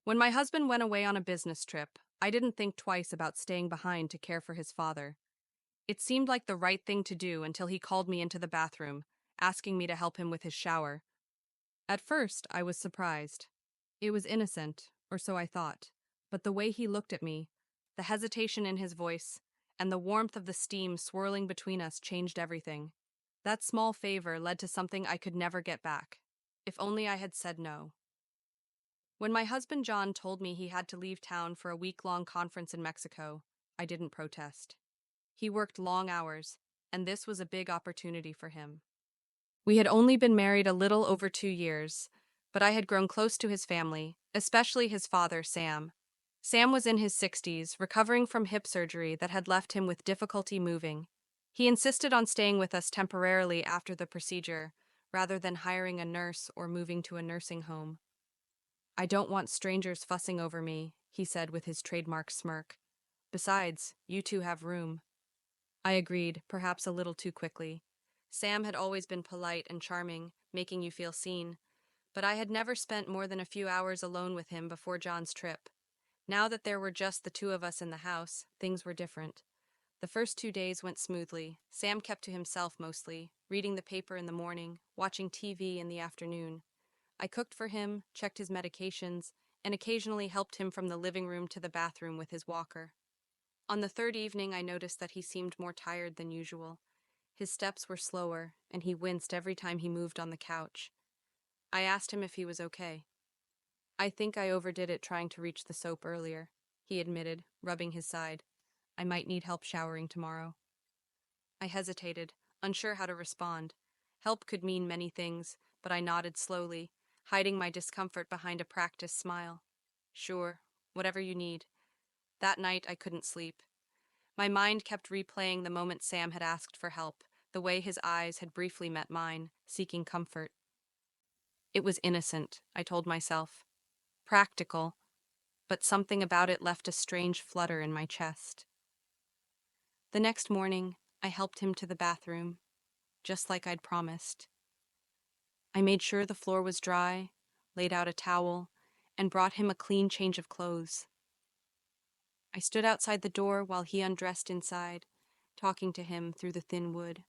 When my husband went away on a business trip, I didn't think twice about staying behind to care for his father. It seemed like the right thing to do until he called me into the bathroom, asking me to help him with his shower. At first, I was surprised. It was innocent, or so I thought, but the way he looked at me, the hesitation in his voice, and the warmth of the steam swirling between us changed everything. That small favor led to something I could never get back. If only I had said no. When my husband John told me he had to leave town for a week-long conference in Mexico, I didn't protest. He worked long hours, and this was a big opportunity for him. We had only been married a little over 2 years, but I had grown close to his family, especially his father, Sam. Sam was in his 60s, recovering from hip surgery that had left him with difficulty moving. He insisted on staying with us temporarily after the procedure, rather than hiring a nurse or moving to a nursing home. "I don't want strangers fussing over me," he said with his trademark smirk. "Besides, you two have room." I agreed, perhaps a little too quickly. Sam had always been polite and charming, making you feel seen, but I had never spent more than a few hours alone with him before John's trip. Now that there were just the two of us in the house, things were different. The first 2 days went smoothly. Sam kept to himself mostly, reading the paper in the morning, watching TV in the afternoon. I cooked for him, checked his medications, and occasionally helped him from the living room to the bathroom with his walker. On the third evening, I noticed that he seemed more tired than usual. His steps were slower, and he winced every time he moved on the couch. I asked him if he was okay. "I think I overdid it trying to reach the soap earlier," he admitted, rubbing his side. "I might need help showering tomorrow." I hesitated, unsure how to respond. Help could mean many things, but I nodded slowly, hiding my discomfort behind a practiced smile. "Sure, whatever you need." That night, I couldn't sleep. My mind kept replaying the moment Sam had asked for help, the way his eyes had briefly met mine, seeking comfort. It was innocent, I told myself. Practical, but something about it left a strange flutter in my chest. The next morning, I helped him to the bathroom, just like I'd promised. I made sure the floor was dry, laid out a towel, and brought him a clean change of clothes. I stood outside the door while he undressed inside, talking to him through the thin wood.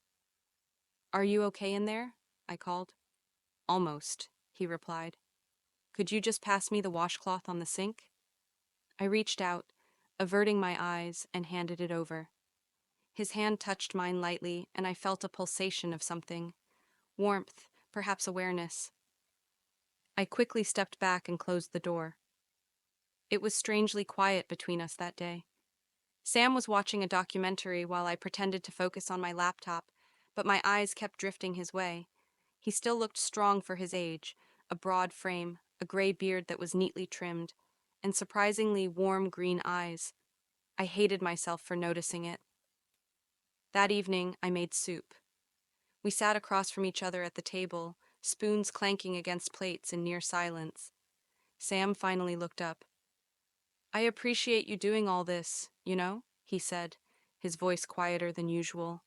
"Are you okay in there?" I called. "Almost," he replied. "Could you just pass me the washcloth on the sink?" I reached out, averting my eyes, and handed it over. His hand touched mine lightly, and I felt a pulsation of something. Warmth, perhaps awareness. I quickly stepped back and closed the door. It was strangely quiet between us that day. Sam was watching a documentary while I pretended to focus on my laptop, but my eyes kept drifting his way. He still looked strong for his age, a broad frame, a gray beard that was neatly trimmed, and surprisingly warm green eyes. I hated myself for noticing it. That evening, I made soup. We sat across from each other at the table, spoons clanking against plates in near silence. Sam finally looked up. "I appreciate you doing all this, he said, his voice quieter than usual.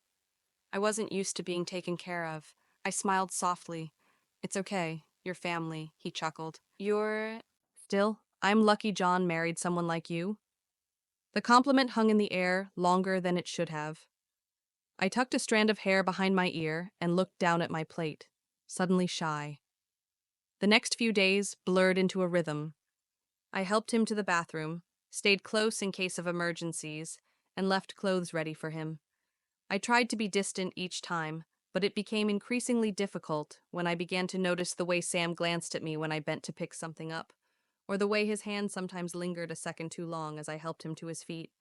I wasn't used to being taken care of. I smiled softly. "It's okay, your family," he chuckled. Still, I'm lucky John married someone like you." The compliment hung in the air longer than it should have. I tucked a strand of hair behind my ear and looked down at my plate, suddenly shy. The next few days blurred into a rhythm. I helped him to the bathroom, stayed close in case of emergencies, and left clothes ready for him. I tried to be distant each time, but it became increasingly difficult when I began to notice the way Sam glanced at me when I bent to pick something up, or the way his hand sometimes lingered a second too long as I helped him to his feet.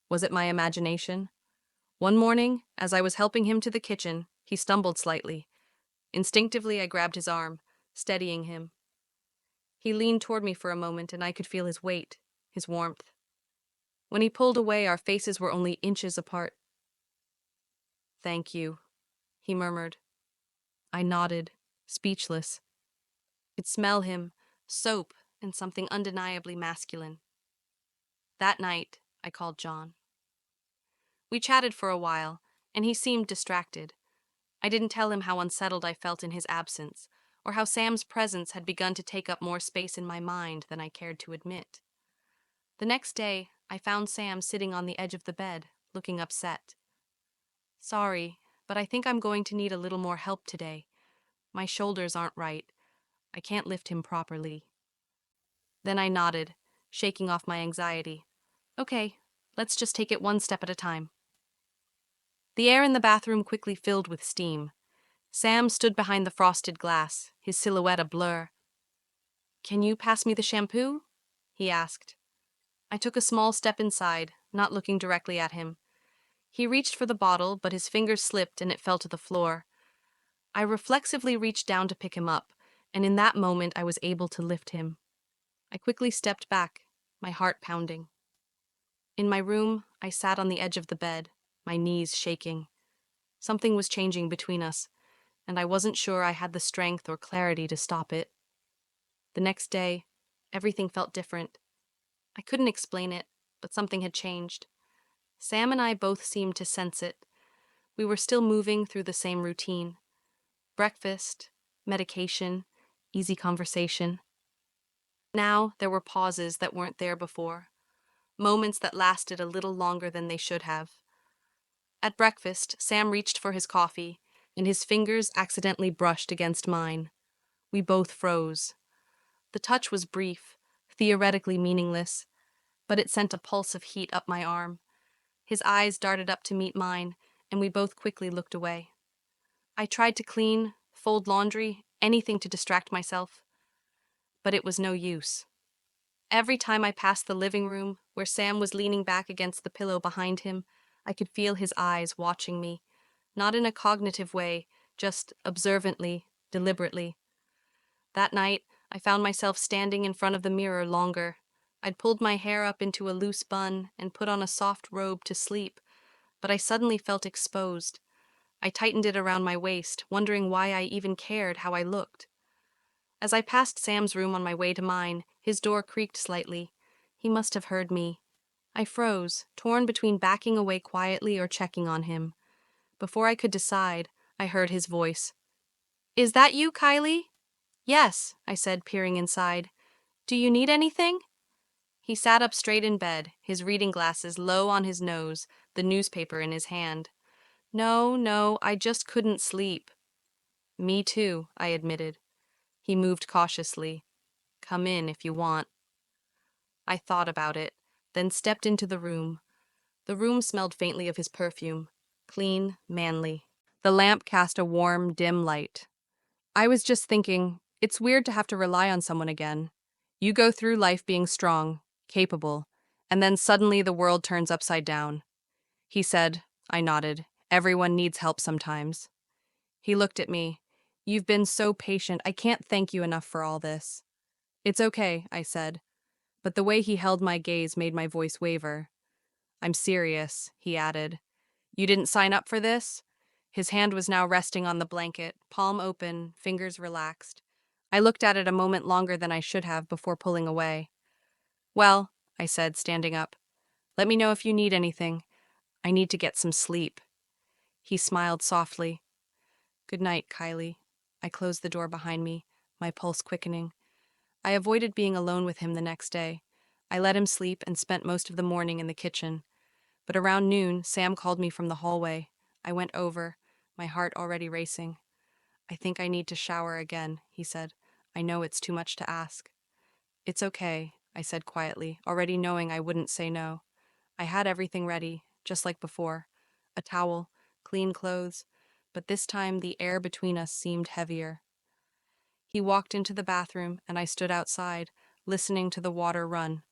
Was it my imagination? One morning, as I was helping him to the kitchen, he stumbled slightly. Instinctively, I grabbed his arm, steadying him. He leaned toward me for a moment, and I could feel his weight, his warmth. When he pulled away, our faces were only inches apart. "Thank you," he murmured. I nodded, speechless. Could smell him, soap, and something undeniably masculine. That night, I called John. We chatted for a while, and he seemed distracted. I didn't tell him how unsettled I felt in his absence, or how Sam's presence had begun to take up more space in my mind than I cared to admit. The next day, I found Sam sitting on the edge of the bed, looking upset. "Sorry, but I think I'm going to need a little more help today. My shoulders aren't right. I can't lift him properly." Then I nodded, shaking off my anxiety. "Okay, let's just take it one step at a time." The air in the bathroom quickly filled with steam. Sam stood behind the frosted glass, his silhouette a blur. "Can you pass me the shampoo?" he asked. I took a small step inside, not looking directly at him. He reached for the bottle, but his fingers slipped and it fell to the floor. I reflexively reached down to pick him up, and in that moment I was able to lift him. I quickly stepped back, my heart pounding. In my room, I sat on the edge of the bed, my knees shaking. Something was changing between us, and I wasn't sure I had the strength or clarity to stop it. The next day, everything felt different. I couldn't explain it, but something had changed. Sam and I both seemed to sense it. We were still moving through the same routine. Breakfast, medication, easy conversation. Now there were pauses that weren't there before, moments that lasted a little longer than they should have. At breakfast, Sam reached for his coffee, and his fingers accidentally brushed against mine. We both froze. The touch was brief, theoretically meaningless, but it sent a pulse of heat up my arm. His eyes darted up to meet mine, and we both quickly looked away. I tried to clean, fold laundry, anything to distract myself, but it was no use. Every time I passed the living room, where Sam was leaning back against the pillow behind him, I could feel his eyes watching me, not in a cognitive way, just observantly, deliberately. That night, I found myself standing in front of the mirror longer. I'd pulled my hair up into a loose bun and put on a soft robe to sleep, but I suddenly felt exposed. I tightened it around my waist, wondering why I even cared how I looked. As I passed Sam's room on my way to mine, his door creaked slightly. He must have heard me. I froze, torn between backing away quietly or checking on him. Before I could decide, I heard his voice. "Is that you, Kylie?" "Yes," I said, peering inside. "Do you need anything?" He sat up straight in bed, his reading glasses low on his nose, the newspaper in his hand. "No, no, I just couldn't sleep." "Me too," I admitted. He moved cautiously. "Come in if you want." I thought about it, then stepped into the room. The room smelled faintly of his perfume, clean, manly. The lamp cast a warm, dim light. I was just thinking, it's weird to have to rely on someone again. You go through life being strong, capable, and then suddenly the world turns upside down. He said. I nodded. "Everyone needs help sometimes." He looked at me. "You've been so patient. I can't thank you enough for all this." "It's okay," I said, but the way he held my gaze made my voice waver. "I'm serious," he added. "You didn't sign up for this?" His hand was now resting on the blanket, palm open, fingers relaxed. I looked at it a moment longer than I should have before pulling away. "Well," I said, standing up, "let me know if you need anything. I need to get some sleep." He smiled softly. "Good night, Kylie." I closed the door behind me, my pulse quickening. I avoided being alone with him the next day. I let him sleep and spent most of the morning in the kitchen. But around noon, Sam called me from the hallway. I went over, my heart already racing. "I think I need to shower again," he said. "I know it's too much to ask." "It's okay," I said quietly, already knowing I wouldn't say no. I had everything ready, just like before. A towel, clean clothes, but this time the air between us seemed heavier. He walked into the bathroom, and I stood outside, listening to the water run.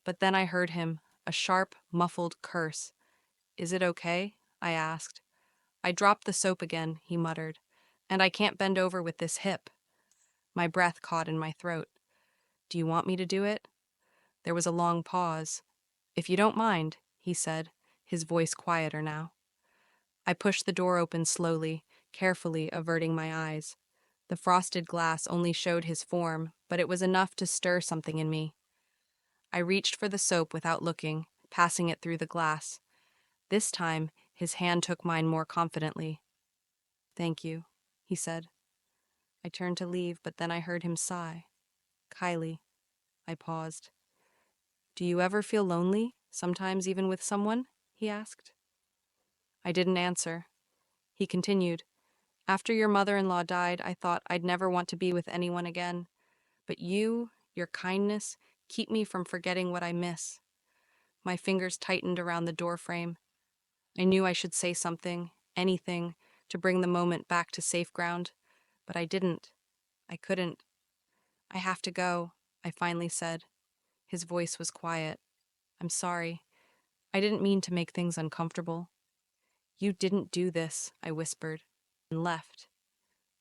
But then I heard him, a sharp, muffled curse. "Is it okay?" I asked. "I dropped the soap again," he muttered, "and I can't bend over with this hip." My breath caught in my throat. "Do you want me to do it?" There was a long pause. "If you don't mind," he said, his voice quieter now. I pushed the door open slowly, carefully averting my eyes. The frosted glass only showed his form, but it was enough to stir something in me. I reached for the soap without looking, passing it through the glass. This time, his hand took mine more confidently. "Thank you," he said. I turned to leave, but then I heard him sigh. Kylie. I paused. Do you ever feel lonely, sometimes even with someone? He asked. I didn't answer. He continued. After your mother-in-law died, I thought I'd never want to be with anyone again. But you, your kindness, keep me from forgetting what I miss. My fingers tightened around the doorframe. I knew I should say something, anything, to bring the moment back to safe ground, but I didn't. I couldn't. I have to go, I finally said. His voice was quiet. I'm sorry. I didn't mean to make things uncomfortable. You didn't do this, I whispered, and left.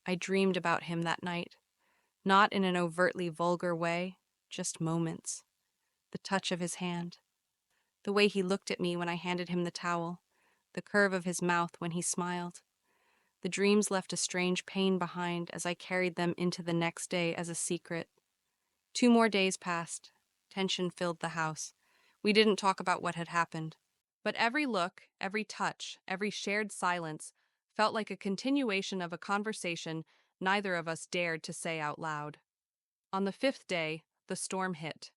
I dreamed about him that night, not in an overtly vulgar way, just moments. The touch of his hand, the way he looked at me when I handed him the towel, the curve of his mouth when he smiled. The dreams left a strange pain behind as I carried them into the next day as a secret. 2 more days passed. Tension filled the house. We didn't talk about what had happened. But every look, every touch, every shared silence felt like a continuation of a conversation neither of us dared to say out loud. On the 5th day, the storm hit.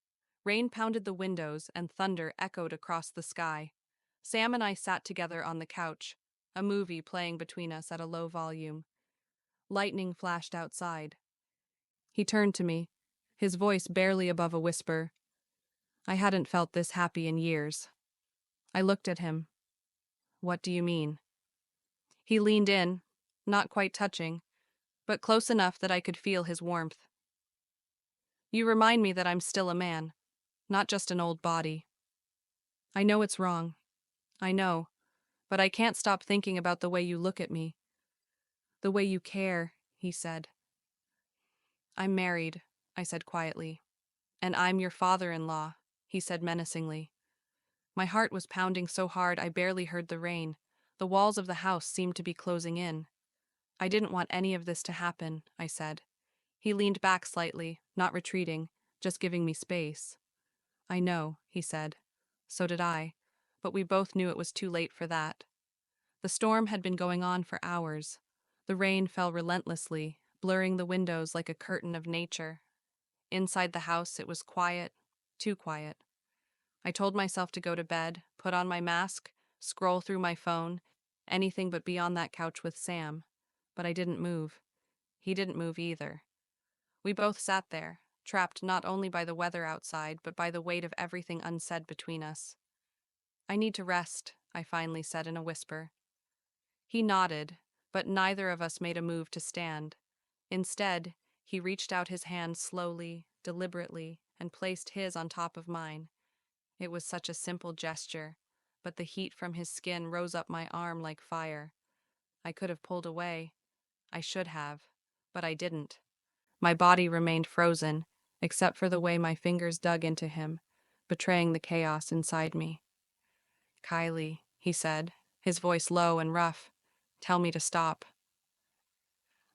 Rain pounded the windows and thunder echoed across the sky. Sam and I sat together on the couch, a movie playing between us at a low volume. Lightning flashed outside. He turned to me, his voice barely above a whisper. I hadn't felt this happy in years. I looked at him. What do you mean? He leaned in, not quite touching, but close enough that I could feel his warmth. You remind me that I'm still a man, not just an old body. I know it's wrong. I know, but I can't stop thinking about the way you look at me. The way you care, he said. I'm married, I said quietly. And I'm your father-in-law, he said menacingly. My heart was pounding so hard I barely heard the rain. The walls of the house seemed to be closing in. I didn't want any of this to happen, I said. He leaned back slightly, not retreating, just giving me space. I know, he said. So did I, but we both knew it was too late for that. The storm had been going on for hours. The rain fell relentlessly, blurring the windows like a curtain of nature. Inside the house, it was quiet, too quiet. I told myself to go to bed, put on my mask, scroll through my phone, anything but be on that couch with Sam. But I didn't move. He didn't move either. We both sat there, trapped not only by the weather outside, but by the weight of everything unsaid between us. I need to rest, I finally said in a whisper. He nodded, but neither of us made a move to stand. Instead, he reached out his hand slowly, deliberately, and placed his on top of mine. It was such a simple gesture, but the heat from his skin rose up my arm like fire. I could have pulled away. I should have, but I didn't. My body remained frozen, except for the way my fingers dug into him, betraying the chaos inside me. Kylie, he said, his voice low and rough. Tell me to stop.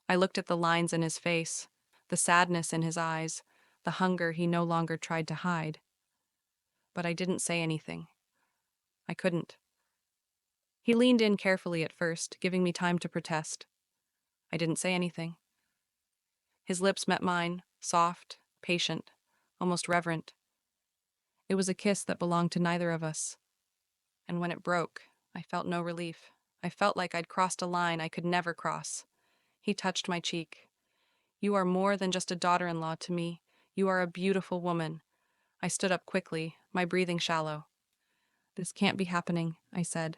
I looked at the lines in his face, the sadness in his eyes, the hunger he no longer tried to hide. But I didn't say anything. I couldn't. He leaned in carefully at first, giving me time to protest. I didn't say anything. His lips met mine, soft, patient, almost reverent. It was a kiss that belonged to neither of us. And when it broke, I felt no relief. I felt like I'd crossed a line I could never cross. He touched my cheek. You are more than just a daughter-in-law to me. You are a beautiful woman. I stood up quickly, my breathing shallow. This can't be happening, I said.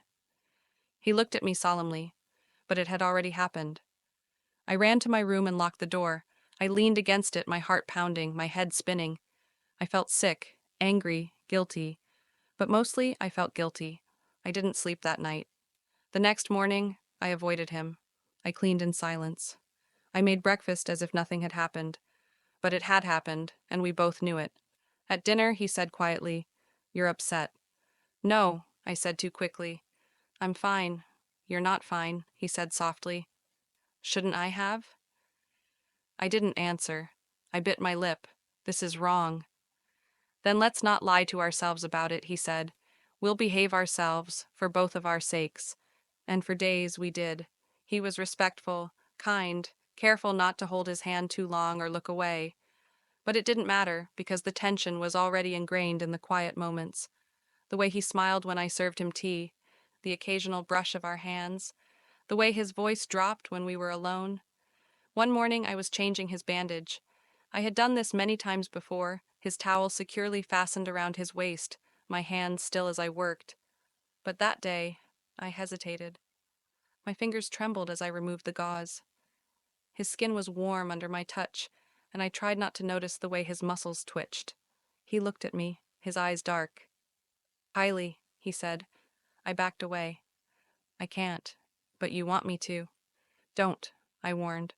He looked at me solemnly, but it had already happened. I ran to my room and locked the door. I leaned against it, my heart pounding, my head spinning. I felt sick, angry, guilty. But mostly, I felt guilty. I didn't sleep that night. The next morning, I avoided him. I cleaned in silence. I made breakfast as if nothing had happened. But it had happened, and we both knew it. At dinner, he said quietly, "You're upset." "No," I said too quickly. "I'm fine." "You're not fine," he said softly. "Shouldn't I have?" I didn't answer. I bit my lip. This is wrong. Then let's not lie to ourselves about it, he said. We'll behave ourselves, for both of our sakes. And for days we did. He was respectful, kind, careful not to hold his hand too long or look away. But it didn't matter because the tension was already ingrained in the quiet moments. The way he smiled when I served him tea, the occasional brush of our hands, the way his voice dropped when we were alone. One morning I was changing his bandage. I had done this many times before, his towel securely fastened around his waist, my hands still as I worked. But that day, I hesitated. My fingers trembled as I removed the gauze. His skin was warm under my touch, and I tried not to notice the way his muscles twitched. He looked at me, his eyes dark. "Kylie," he said. I backed away. "I can't, but you want me to." "Don't," I warned.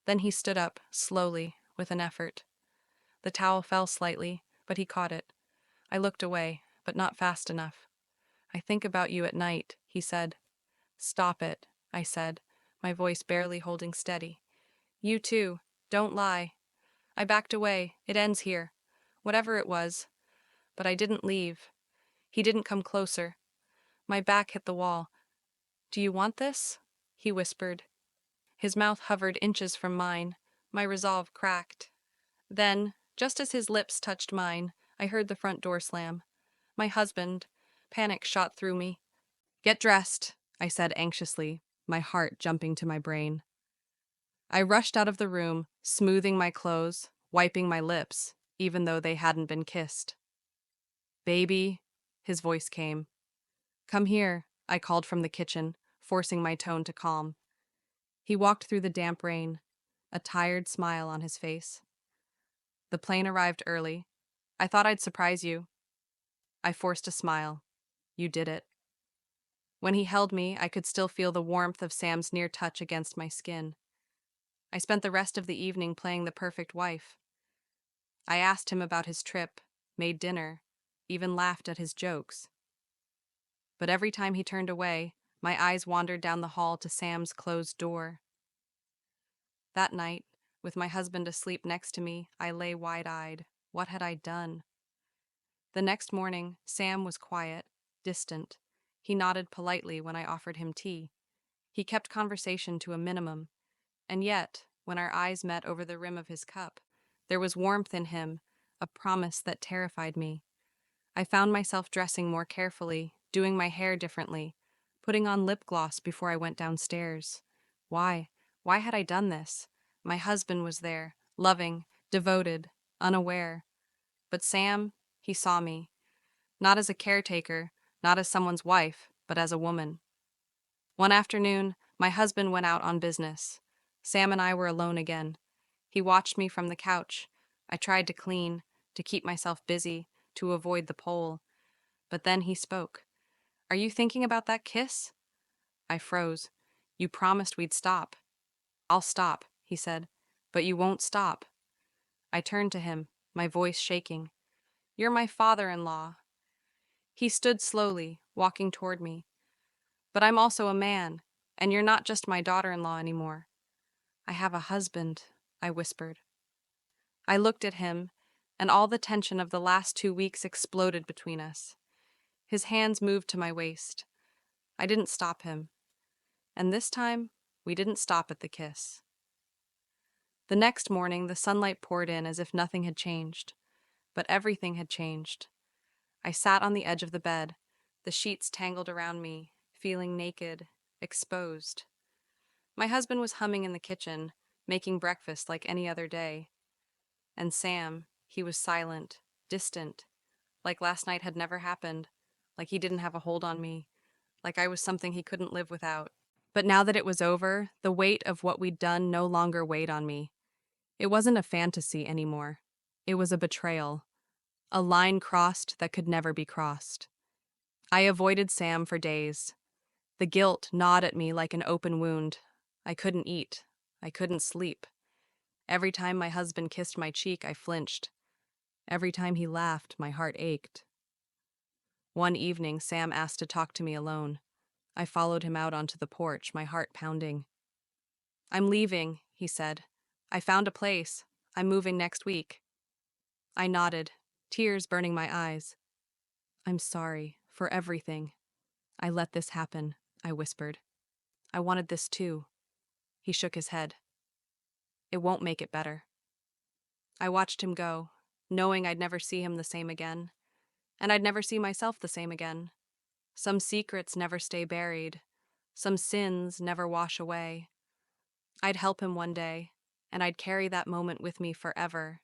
Then he stood up, slowly, with an effort. The towel fell slightly, but he caught it. I looked away, but not fast enough. "I think about you at night," he said. "Stop it," I said, my voice barely holding steady. "You too. Don't lie." I backed away. It ends here. Whatever it was. But I didn't leave. He didn't come closer. My back hit the wall. "Do you want this?" he whispered. His mouth hovered inches from mine. My resolve cracked. Then, just as his lips touched mine, I heard the front door slam. My husband. Panic shot through me. "Get dressed," I said anxiously, my heart jumping to my brain. I rushed out of the room, smoothing my clothes, wiping my lips, even though they hadn't been kissed. "Baby," his voice came. "Come here," I called from the kitchen, forcing my tone to calm. He walked through the damp rain, a tired smile on his face. "The plane arrived early. I thought I'd surprise you." I forced a smile. "You did it." When he held me, I could still feel the warmth of Sam's near touch against my skin. I spent the rest of the evening playing the perfect wife. I asked him about his trip, made dinner, even laughed at his jokes. But every time he turned away, my eyes wandered down the hall to Sam's closed door. That night, with my husband asleep next to me, I lay wide-eyed. What had I done? The next morning, Sam was quiet, distant. He nodded politely when I offered him tea. He kept conversation to a minimum. And yet, when our eyes met over the rim of his cup, there was warmth in him, a promise that terrified me. I found myself dressing more carefully, doing my hair differently, putting on lip gloss before I went downstairs. Why? Why had I done this? My husband was there, loving, devoted, unaware. But Sam, he saw me, not as a caretaker, not as someone's wife, but as a woman. One afternoon, my husband went out on business. Sam and I were alone again. He watched me from the couch. I tried to clean, to keep myself busy, to avoid the pole. But then he spoke. "Are you thinking about that kiss?" I froze. "You promised we'd stop." "I'll stop," he said. "But you won't stop." I turned to him, my voice shaking. "You're my father-in-law." He stood slowly, walking toward me. "But I'm also a man, and you're not just my daughter-in-law anymore." "I have a husband," I whispered. I looked at him, and all the tension of the last 2 weeks exploded between us. His hands moved to my waist. I didn't stop him. And this time, we didn't stop at the kiss. The next morning, the sunlight poured in as if nothing had changed. But everything had changed. I sat on the edge of the bed, the sheets tangled around me, feeling naked, exposed. My husband was humming in the kitchen, making breakfast like any other day. And Sam, he was silent, distant, like last night had never happened, like he didn't have a hold on me, like I was something he couldn't live without. But now that it was over, the weight of what we'd done no longer weighed on me. It wasn't a fantasy anymore. It was a betrayal, a line crossed that could never be crossed. I avoided Sam for days. The guilt gnawed at me like an open wound. I couldn't eat. I couldn't sleep. Every time my husband kissed my cheek, I flinched. Every time he laughed, my heart ached. One evening, Sam asked to talk to me alone. I followed him out onto the porch, my heart pounding. "I'm leaving," he said. "I found a place. I'm moving next week." I nodded, tears burning my eyes. "I'm sorry for everything. I let this happen," I whispered. "I wanted this too." He shook his head. It won't make it better. I watched him go, knowing I'd never see him the same again, and I'd never see myself the same again. Some secrets never stay buried, some sins never wash away. I'd help him one day, and I'd carry that moment with me forever,